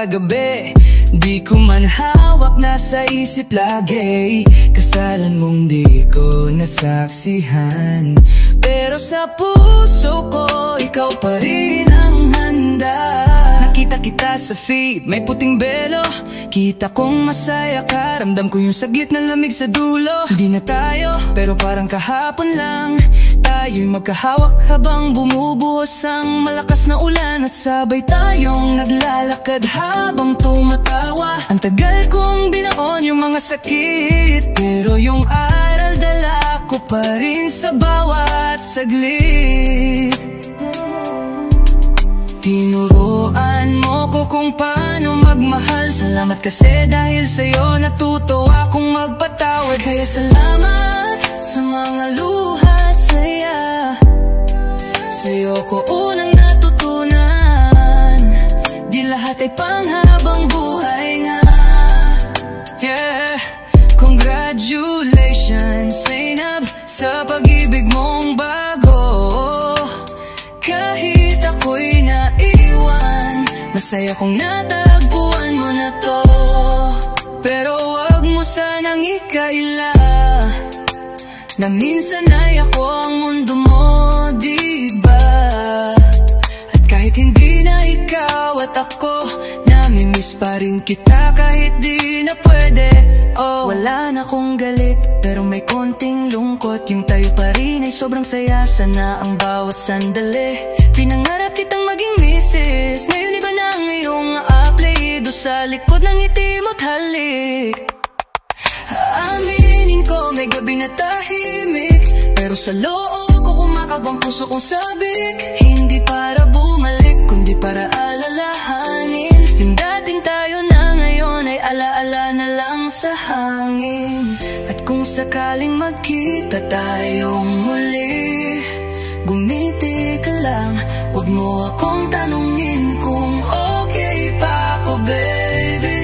kagabi. Di ko man hawak, nasa isip lagi. Kasalan mong di ko nasaksihan, pero sa puso ko ikaw pa rin ang handa. Nakita kita sa feed, may puting belo. Kita kong masaya ka, ramdam ko yung saglit na lamig sa dulo. Di na tayo, pero parang kahapon lang. Tayo'y magkahawak habang bumubuhos ang malakas na ulan. At sabay tayong naglalakad habang tumatawa. Ang tagal kong binaon yung mga sakit, pero yung aral dala ko pa rin sa bawat saglit. Tinuruan mo ko kung paano magmahal. Salamat kasi dahil sa'yo natuto akong magpatawad. Kaya salamat sa mga luha't saya. Sa'yo ko unang natutunan, di lahat ay panghabang buhay nga. Yeah, congratulations Zainab sa pag-ibig mong bago. Kahit ako'y naiwan, masaya kong natagpuan mo na to. Pero wag mo sanang ikaila na minsan ay ako ang mundo mo, diba? At kahit hindi na ikaw at ako, namimiss pa rin kita kahit di na pwede. Oh, wala na akong galit, pero may konting lungkot. Yung tayo pa rin ay sobrang saya, sana ang bawat sandali. Pinangarap kitang maging misis, ngayon iba na ang iyong apelyido. Sa likod ng ngiti mo't halik, aminin ko may gabi na tahimik, pero sa loob ko kumakabang puso kong sabik. Hindi para bumalik, kundi para alalahanin yung dating tayo na ngayon ay alaala na lang sa hangin. At kung sakaling magkita tayong muli, gumiti ka lang, wag mo akong tanungin kung okay pa ako, baby.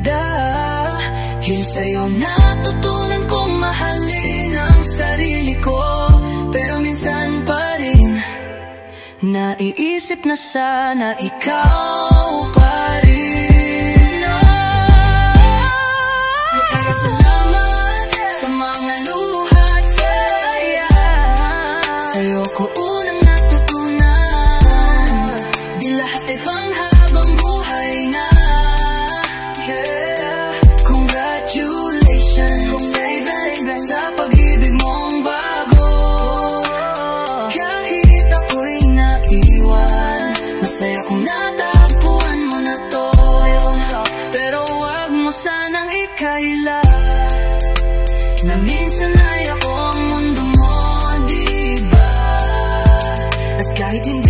Dahil sa'yo natutunan kong mahalin ang sarili ko, pero minsan pa rin naiisip na sana ikaw pa rin. Kaya salamat sa mga luha't saya. Sa'yo ko unang natutunan, di lahat ay panghabang buhay nga. Yeah, congratulations sa pag-ibig mong bago. Kahit ako'y naiwan, masaya kong natagpuan mo na to. Pero wag mo sanang ikaila na minsan ay ako ang mundo mo, diba? At kahit hindi